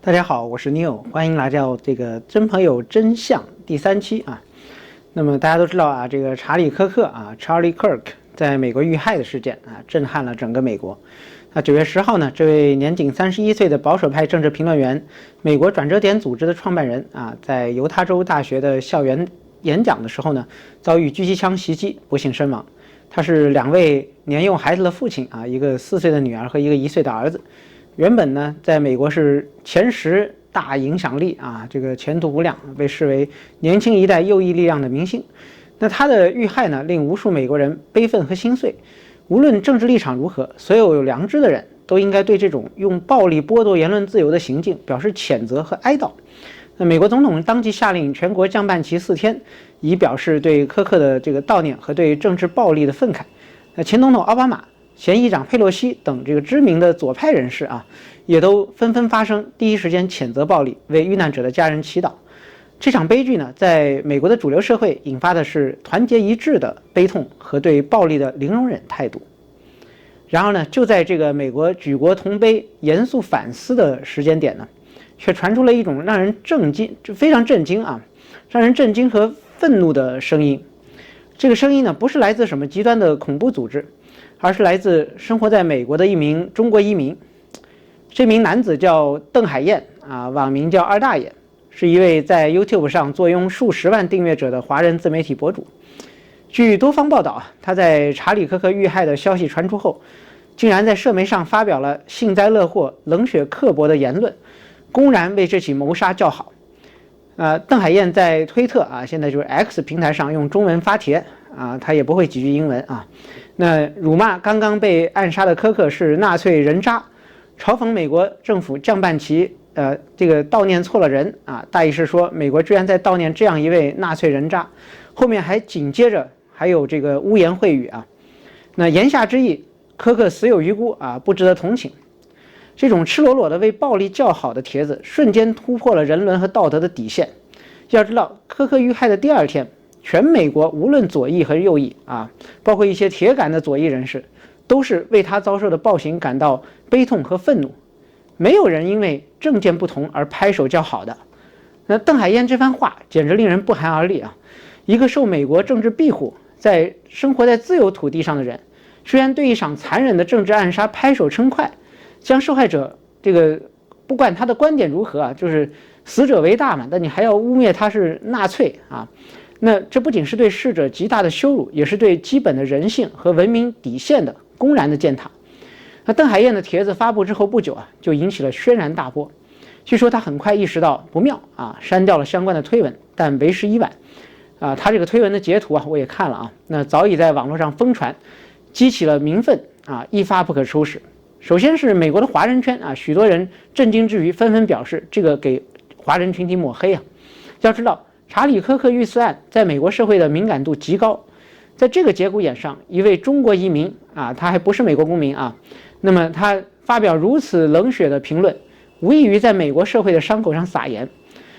大家好，我是 Neil， 欢迎来到这个真朋友真相第3期啊。那么大家都知道啊，这个查理·科克啊 ，Charlie Kirk 在美国遇害的事件啊，震撼了整个美国。9月10号呢，这位年仅31岁的保守派政治评论员，美国转折点组织的创办人啊，在犹他州大学的校园演讲的时候呢，遭遇狙击枪袭击，不幸身亡。他是2位年幼孩子的父亲啊，一个4岁的女儿和一个1岁的儿子。原本呢，在美国是前10大影响力啊，这个前途无量，被视为年轻一代右翼力量的明星。那他的遇害呢，令无数美国人悲愤和心碎。无论政治立场如何，所有有良知的人都应该对这种用暴力剥夺言论自由的行径表示谴责和哀悼。那美国总统当即下令全国降半旗4天，以表示对科克的这个悼念和对政治暴力的愤慨。那前总统奥巴马、前议长佩洛西等这个知名的左派人士啊，也都纷纷发声，第一时间谴责暴力，为遇难者的家人祈祷。这场悲剧呢，在美国的主流社会引发的是团结一致的悲痛和对暴力的零容忍态度。然而呢，就在这个美国举国同悲、严肃反思的时间点呢，却传出了一种让人非常震惊啊，让人震惊和愤怒的声音。这个声音呢，不是来自什么极端的恐怖组织，而是来自生活在美国的一名中国移民。这名男子叫邓海燕啊，网名叫二大爷，是一位在 YouTube 上坐拥数十万订阅者的华人自媒体博主。据多方报道，他在查理·科克遇害的消息传出后，竟然在社媒上发表了幸灾乐祸、冷血刻薄的言论，公然为这起谋杀叫好。邓海燕在推特啊，现在就是 X 平台上用中文发帖啊，他也不会几句英文啊。那辱骂刚刚被暗杀的科克是纳粹人渣，嘲讽美国政府降半旗，这个悼念错了人啊，大意是说美国居然在悼念这样一位纳粹人渣，后面还紧接着还有这个污言秽语啊。那言下之意，科克死有余辜啊，不值得同情。这种赤裸裸的为暴力叫好的帖子，瞬间突破了人伦和道德的底线。要知道，科克遇害的第2天，全美国无论左翼和右翼啊，包括一些铁杆的左翼人士，都是为他遭受的暴行感到悲痛和愤怒，没有人因为政见不同而拍手叫好的。那邓海燕这番话简直令人不寒而栗啊！一个受美国政治庇护、生活在自由土地上的人，居然对一场残忍的政治暗杀拍手称快，将受害者这个不管他的观点如何啊，就是死者为大嘛，但你还要污蔑他是纳粹啊！那这不仅是对逝者极大的羞辱，也是对基本的人性和文明底线的公然的践踏。那邓海燕的帖子发布之后不久啊，就引起了轩然大波。据说他很快意识到不妙啊，删掉了相关的推文，但为时已晚啊。他这个推文的截图啊，我也看了啊，那早已在网络上疯传，激起了民愤啊，一发不可收拾。首先是美国的华人圈啊，许多人震惊之余纷纷表示，这个给华人群体抹黑啊。要知道，查理·科克遇刺案在美国社会的敏感度极高，在这个节骨眼上，一位中国移民啊，他还不是美国公民啊，那么他发表如此冷血的评论，无异于在美国社会的伤口上撒盐。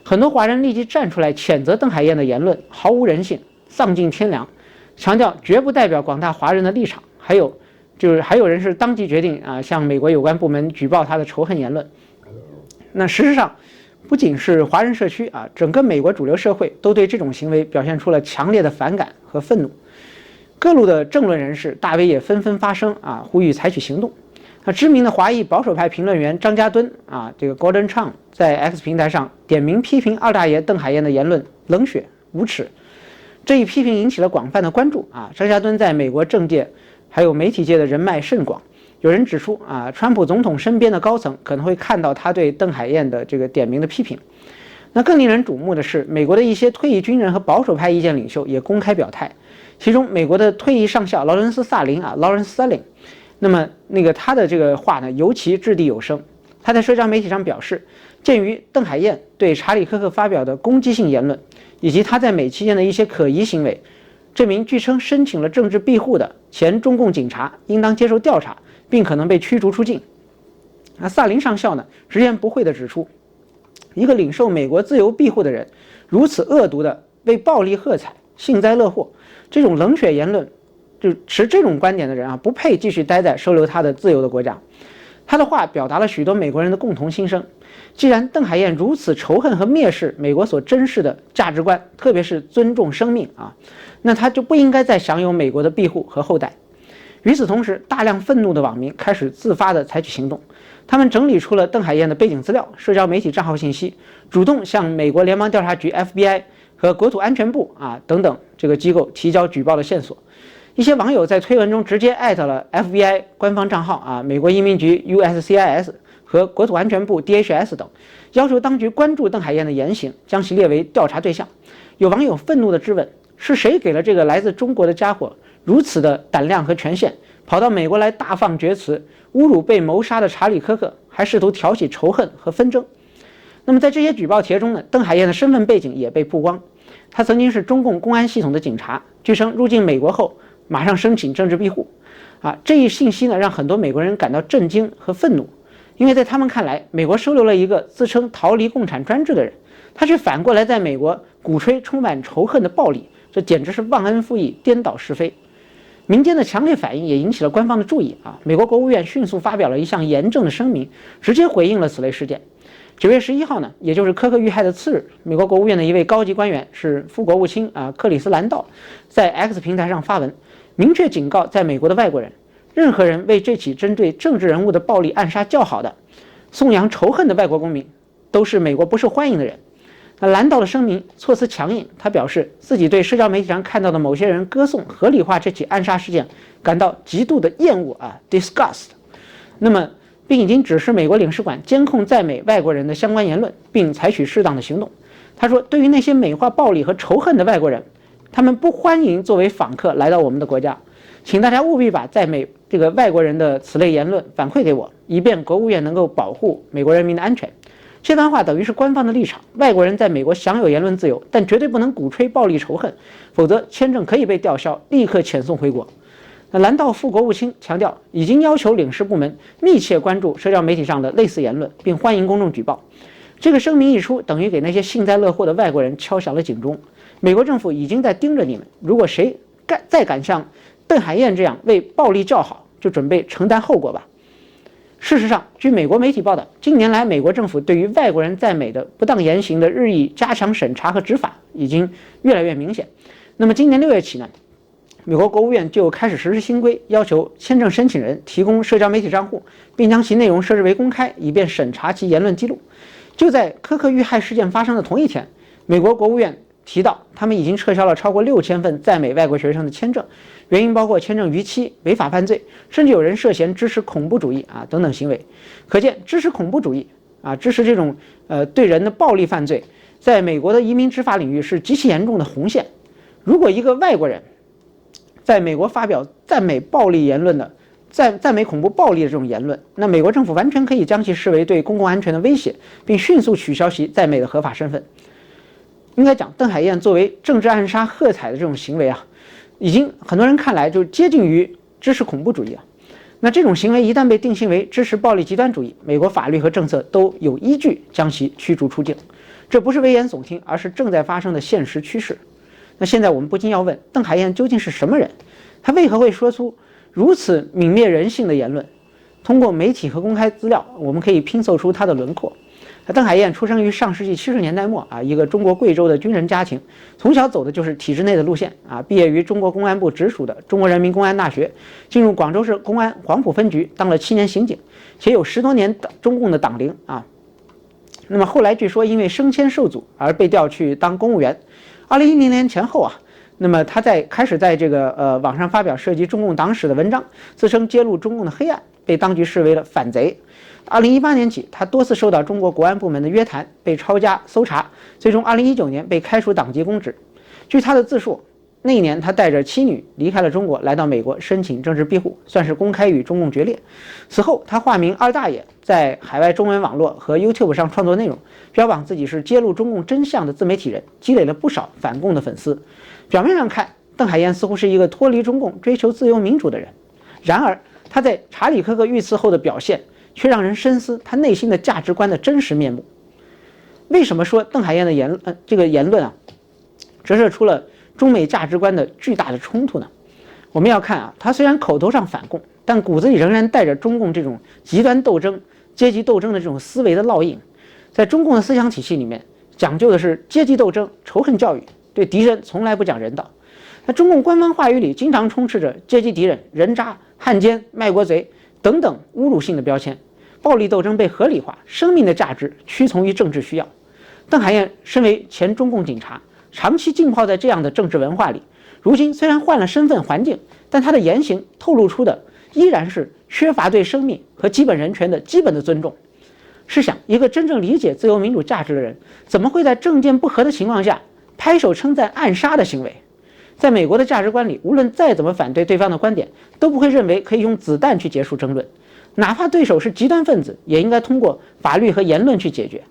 很多华人立即站出来谴责邓海燕的言论毫无人性、丧尽天良，强调绝不代表广大华人的立场。还有人是当即决定啊，向美国有关部门举报他的仇恨言论。那事实上，不仅是华人社区啊，整个美国主流社会都对这种行为表现出了强烈的反感和愤怒。各路的政论人士大 V 也纷纷发声啊，呼吁采取行动。那知名的华裔保守派评论员张家敦啊，这个 Gordon Chang 在 X 平台上点名批评二大爷邓海燕的言论冷血无耻。这一批评引起了广泛的关注啊。张家敦在美国政界还有媒体界的人脉甚广，有人指出啊，川普总统身边的高层可能会看到他对邓海燕的这个点名的批评。那更令人瞩目的是，美国的一些退役军人和保守派意见领袖也公开表态。其中，美国的退役上校劳伦斯·萨林啊 ，Lawrence Salin， 那么他的这个话呢，尤其掷地有声。他在社交媒体上表示，鉴于邓海燕对查理·科克发表的攻击性言论，以及他在美期间的一些可疑行为，这名据称申请了政治庇护的前中共警察应当接受调查，并可能被驱逐出境。萨林上校呢，直言不讳地指出，一个领受美国自由庇护的人，如此恶毒地为暴力喝彩、幸灾乐祸，这种冷血言论，就持这种观点的人啊，不配继续待在收留他的自由的国家。他的话表达了许多美国人的共同心声。既然邓海燕如此仇恨和蔑视美国所珍视的价值观，特别是尊重生命那他就不应该再享有美国的庇护和后代。与此同时，大量愤怒的网民开始自发地采取行动，他们整理出了邓海燕的背景资料、社交媒体账号信息，主动向美国联邦调查局 FBI 和国土安全部等等这个机构提交举报的线索。一些网友在推文中直接艾特了 FBI 官方账号美国移民局 USCIS 和国土安全部 DHS 等，要求当局关注邓海燕的言行，将其列为调查对象。有网友愤怒地质问：是谁给了这个来自中国的家伙如此的胆量和权限，跑到美国来大放厥词，侮辱被谋杀的查理·科克，还试图挑起仇恨和纷争？那么在这些举报帖中呢，邓海燕的身份背景也被曝光。他曾经是中共公安系统的警察，据称入境美国后马上申请政治庇护这一信息呢，让很多美国人感到震惊和愤怒，因为在他们看来，美国收留了一个自称逃离共产专制的人，他却反过来在美国鼓吹充满仇恨的暴力，这简直是忘恩负义、颠倒是非。民间的强烈反应也引起了官方的注意美国国务院迅速发表了一项严正的声明，直接回应了此类事件。9月11号呢，也就是科克遇害的次日，美国国务院的一位高级官员是副国务卿克里斯兰道，在 X 平台上发文，明确警告在美国的外国人，任何人为这起针对政治人物的暴力暗杀叫好的、颂扬仇恨的外国公民，都是美国不受欢迎的人。那兰道的声明措辞强硬，他表示自己对社交媒体上看到的某些人歌颂、合理化这起暗杀事件感到极度的厌恶disgust。那么，并已经指示美国领事馆监控在美外国人的相关言论，并采取适当的行动。他说，对于那些美化暴力和仇恨的外国人，他们不欢迎作为访客来到我们的国家，请大家务必把在美这个外国人的此类言论反馈给我，以便国务院能够保护美国人民的安全。这番话等于是官方的立场，外国人在美国享有言论自由，但绝对不能鼓吹暴力仇恨，否则签证可以被吊销，立刻遣送回国。那兰道副国务卿强调，已经要求领事部门密切关注社交媒体上的类似言论，并欢迎公众举报。这个声明一出，等于给那些幸灾乐祸的外国人敲响了警钟。美国政府已经在盯着你们，如果谁再敢像邓海燕这样为暴力叫好，就准备承担后果吧。事实上，据美国媒体报道，近年来美国政府对于外国人在美的不当言行的日益加强审查和执法已经越来越明显。那么今年6月起呢，美国国务院就开始实施新规，要求签证申请人提供社交媒体账户，并将其内容设置为公开，以便审查其言论记录。就在科克遇害事件发生的同一天，美国国务院提到，他们已经撤销了超过6000份在美外国学生的签证，原因包括签证逾期、违法犯罪，甚至有人涉嫌支持恐怖主义等等行为。可见，支持恐怖主义支持这种对人的暴力犯罪，在美国的移民执法领域是极其严重的红线。如果一个外国人在美国发表赞美暴力言论的、赞美恐怖暴力的这种言论，那美国政府完全可以将其视为对公共安全的威胁，并迅速取消其在美的合法身份。应该讲，邓海燕作为政治暗杀喝彩的这种行为已经很多人看来就接近于支持恐怖主义那这种行为一旦被定性为支持暴力极端主义，美国法律和政策都有依据将其驱逐出境。这不是危言耸听，而是正在发生的现实趋势。那现在我们不禁要问，邓海燕究竟是什么人？他为何会说出如此泯灭人性的言论？通过媒体和公开资料，我们可以拼凑出他的轮廓。邓海燕出生于上世纪70年代末一个中国贵州的军人家庭，从小走的就是体制内的路线毕业于中国公安部直属的中国人民公安大学，进入广州市公安黄埔分局当了7年刑警，且有10多年中共的党龄那么后来据说因为升迁受阻而被调去当公务员。2010年前后那么他开始在这个网上发表涉及中共党史的文章，自称揭露中共的黑暗，被当局视为了反贼。2018年起，他多次受到中国国安部门的约谈，被抄家搜查，最终2019年被开除党籍公职。据他的自述，那一年他带着妻女离开了中国，来到美国申请政治庇护，算是公开与中共决裂。此后，他化名二大爷，在海外中文网络和 YouTube 上创作内容，标榜自己是揭露中共真相的自媒体人，积累了不少反共的粉丝。表面上看，邓海燕似乎是一个脱离中共、追求自由民主的人，然而他在查理·科克遇刺后的表现却让人深思他内心的价值观的真实面目。为什么说邓海燕的这个言论折射出了中美价值观的巨大的冲突呢？我们要看他虽然口头上反共，但骨子里仍然带着中共这种极端斗争、阶级斗争的这种思维的烙印。在中共的思想体系里面，讲究的是阶级斗争、仇恨教育，对敌人从来不讲人道。那中共官方话语里经常充斥着阶级敌人、人渣、汉奸、卖国贼等等侮辱性的标签，暴力斗争被合理化，生命的价值屈从于政治需要。邓海燕身为前中共警察，长期浸泡在这样的政治文化里，如今虽然换了身份环境，但他的言行透露出的依然是缺乏对生命和基本人权的基本的尊重。试想，一个真正理解自由民主价值的人，怎么会在政见不合的情况下拍手称赞暗杀的行为？在美国的价值观里，无论再怎么反对对方的观点，都不会认为可以用子弹去结束争论，哪怕对手是极端分子，也应该通过法律和言论去解决。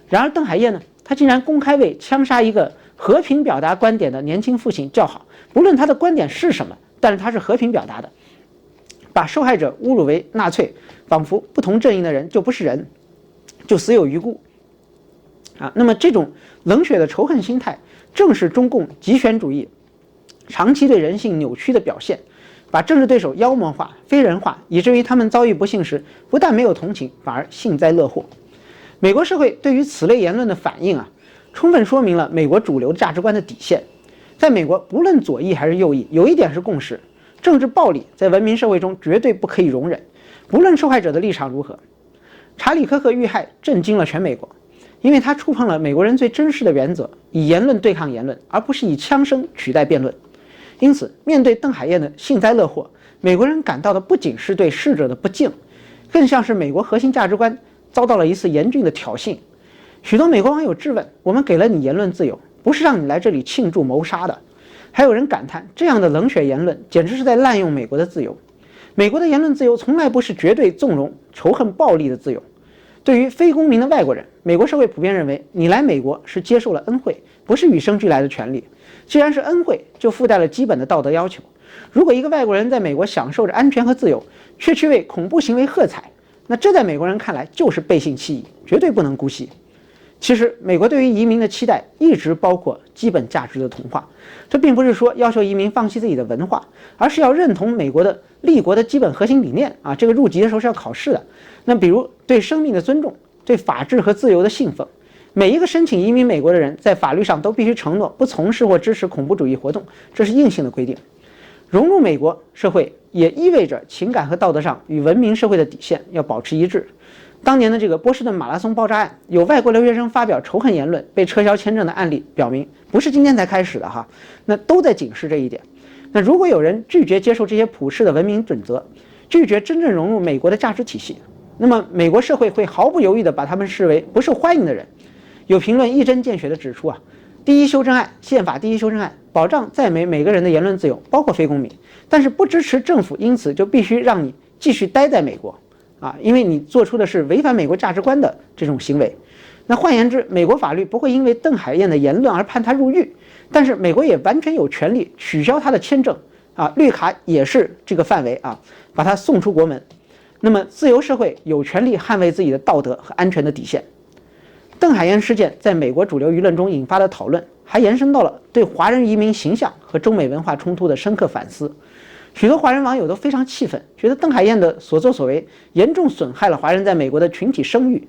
然而邓海燕呢，他竟然公开为枪杀一个和平表达观点的年轻父亲叫好，不论他的观点是什么，但是他是和平表达的，把受害者侮辱为纳粹，仿佛不同阵营的人就不是人，就死有余辜那么这种冷血的仇恨心态，正是中共极权主义长期对人性扭曲的表现，把政治对手妖魔化、非人化，以至于他们遭遇不幸时，不但没有同情，反而幸灾乐祸。美国社会对于此类言论的反应充分说明了美国主流价值观的底线。在美国，不论左翼还是右翼，有一点是共识：政治暴力在文明社会中绝对不可以容忍，不论受害者的立场如何。查理·科克遇害震惊了全美国，因为他触碰了美国人最真实的原则，以言论对抗言论，而不是以枪声取代辩论。因此，面对邓海燕的幸灾乐祸，美国人感到的不仅是对逝者的不敬，更像是美国核心价值观遭到了一次严峻的挑衅。许多美国网友质问：我们给了你言论自由，不是让你来这里庆祝谋杀的。还有人感叹，这样的冷血言论简直是在滥用美国的自由。美国的言论自由从来不是绝对纵容仇恨暴力的自由。对于非公民的外国人，美国社会普遍认为，你来美国是接受了恩惠，不是与生俱来的权利。既然是恩惠，就附带了基本的道德要求。如果一个外国人在美国享受着安全和自由，却去为恐怖行为喝彩，那这在美国人看来就是背信弃义，绝对不能姑息。其实，美国对于移民的期待一直包括基本价值的同化，这并不是说要求移民放弃自己的文化，而是要认同美国的立国的基本核心理念这个入籍的时候是要考试的。那比如对生命的尊重，对法治和自由的信奉。每一个申请移民美国的人，在法律上都必须承诺不从事或支持恐怖主义活动，这是硬性的规定。融入美国社会也意味着情感和道德上与文明社会的底线要保持一致。当年的这个波士顿马拉松爆炸案，有外国留学生发表仇恨言论被撤销签证的案例表明，不是今天才开始的那都在警示这一点。那如果有人拒绝接受这些普世的文明准则，拒绝真正融入美国的价值体系，那么美国社会会毫不犹豫地把他们视为不受欢迎的人。有评论一针见血地指出第一修正案，宪法第一修正案保障在美每个人的言论自由，包括非公民，但是不支持政府因此就必须让你继续待在美国因为你做出的是违反美国价值观的这种行为。那换言之，美国法律不会因为邓海燕的言论而判他入狱，但是美国也完全有权利取消他的签证绿卡也是这个范围把他送出国门。那么自由社会有权利捍卫自己的道德和安全的底线。邓海燕事件在美国主流舆论中引发的讨论，还延伸到了对华人移民形象和中美文化冲突的深刻反思。许多华人网友都非常气愤，觉得邓海燕的所作所为严重损害了华人在美国的群体声誉。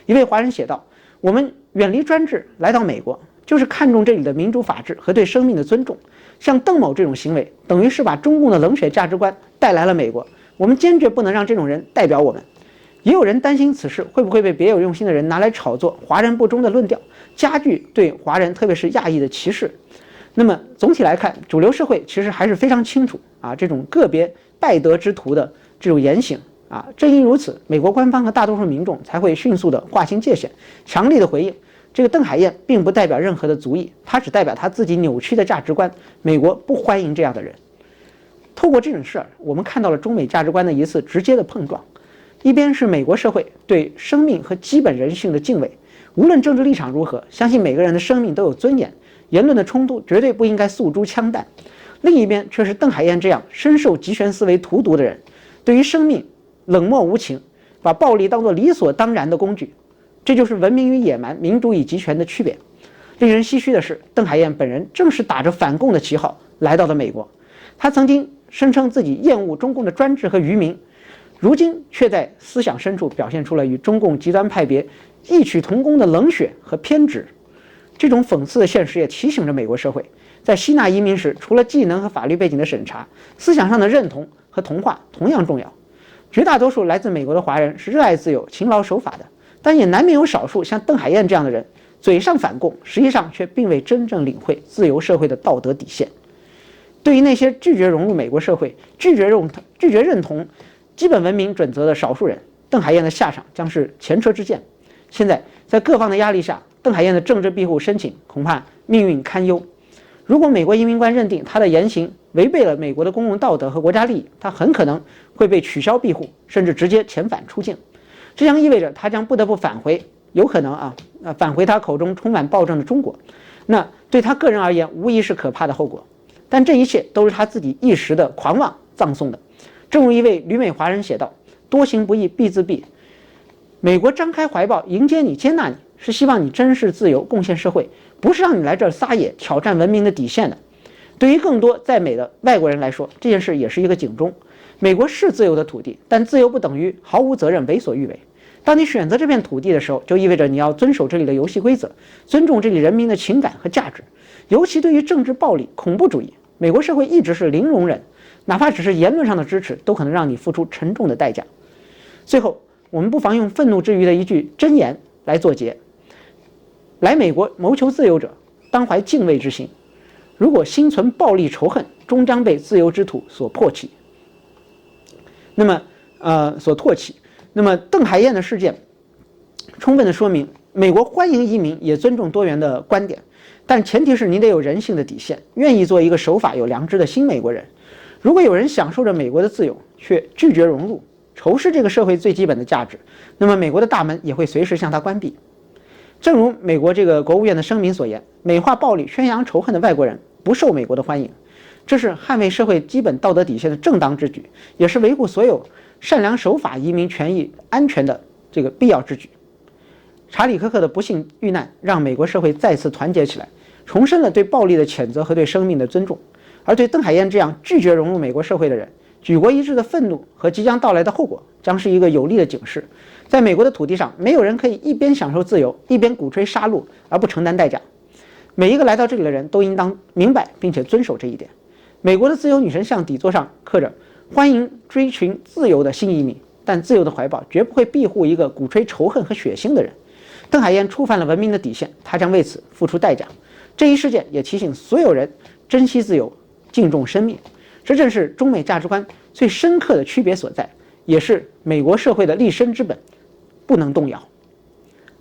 一位华人写道：我们远离专制来到美国，就是看重这里的民主法治和对生命的尊重。像邓某这种行为，等于是把中共的冷血价值观带来了美国，我们坚决不能让这种人代表我们。也有人担心此事会不会被别有用心的人拿来炒作华人不忠的论调，加剧对华人特别是亚裔的歧视。那么总体来看，主流社会其实还是非常清楚这种个别败德之徒的这种言行正因如此，美国官方和大多数民众才会迅速的划清界限，强力的回应。这个邓海燕并不代表任何的族裔，他只代表他自己扭曲的价值观，美国不欢迎这样的人。透过这种事儿，我们看到了中美价值观的一次直接的碰撞。一边是美国社会对生命和基本人性的敬畏，无论政治立场如何，相信每个人的生命都有尊严，言论的冲突绝对不应该诉诸枪弹。另一边却是邓海燕这样深受极权思维荼毒的人，对于生命冷漠无情，把暴力当作理所当然的工具。这就是文明与野蛮、民主与集权的区别。令人唏嘘的是，邓海燕本人正是打着反共的旗号来到了美国。他曾经声称自己厌恶中共的专制和愚民，如今却在思想深处表现出了与中共极端派别异曲同工的冷血和偏执。这种讽刺的现实也提醒着美国社会，在吸纳移民时，除了技能和法律背景的审查，思想上的认同和同化同样重要。绝大多数来自美国的华人是热爱自由、勤劳守法的，但也难免有少数像邓海燕这样的人，嘴上反共，实际上却并未真正领会自由社会的道德底线。对于那些拒绝融入美国社会、拒绝认同基本文明准则的少数人，邓海燕的下场将是前车之鉴。现在在各方的压力下，邓海燕的政治庇护申请恐怕命运堪忧。如果美国移民官认定他的言行违背了美国的公共道德和国家利益，他很可能会被取消庇护，甚至直接遣返出境。这将意味着他将不得不返回，有可能返回他口中充满暴政的中国。那对他个人而言，无疑是可怕的后果。但这一切都是他自己一时的狂妄葬送的。正如一位旅美华人写道：“多行不义必自毙。”美国张开怀抱迎接你、接纳你，是希望你珍视自由、贡献社会，不是让你来这儿撒野、挑战文明的底线的。对于更多在美的外国人来说，这件事也是一个警钟。美国是自由的土地，但自由不等于毫无责任、为所欲为。当你选择这片土地的时候，就意味着你要遵守这里的游戏规则，尊重这里人民的情感和价值。尤其对于政治暴力、恐怖主义，美国社会一直是零容忍，哪怕只是言论上的支持，都可能让你付出沉重的代价。最后，我们不妨用愤怒之余的一句箴言来作结：来美国谋求自由者，当怀敬畏之心。如果心存暴力仇恨，终将被自由之土所唾弃。那么邓海燕的事件，充分的说明，美国欢迎移民，也尊重多元的观点，但前提是你得有人性的底线，愿意做一个守法有良知的新美国人。如果有人享受着美国的自由，却拒绝融入，仇视这个社会最基本的价值，那么美国的大门也会随时向他关闭。正如美国这个国务院的声明所言，美化暴力、宣扬仇恨的外国人不受美国的欢迎，这是捍卫社会基本道德底线的正当之举，也是维护所有善良守法移民权益安全的这个必要之举。查理·科克的不幸遇难让美国社会再次团结起来，重申了对暴力的谴责和对生命的尊重。而对邓海燕这样拒绝融入美国社会的人，举国一致的愤怒和即将到来的后果将是一个有力的警示。在美国的土地上，没有人可以一边享受自由，一边鼓吹杀戮而不承担代价。每一个来到这里的人都应当明白并且遵守这一点。美国的自由女神像底座上刻着“欢迎追寻自由的新移民”，但自由的怀抱绝不会庇护一个鼓吹仇恨和血腥的人。邓海燕触犯了文明的底线，他将为此付出代价。这一事件也提醒所有人珍惜自由，敬重生命。这正是中美价值观最深刻的区别所在，也是美国社会的立身之本，不能动摇。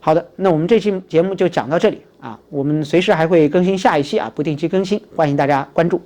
好的，那我们这期节目就讲到这里啊，我们随时还会更新下一期啊，不定期更新，欢迎大家关注。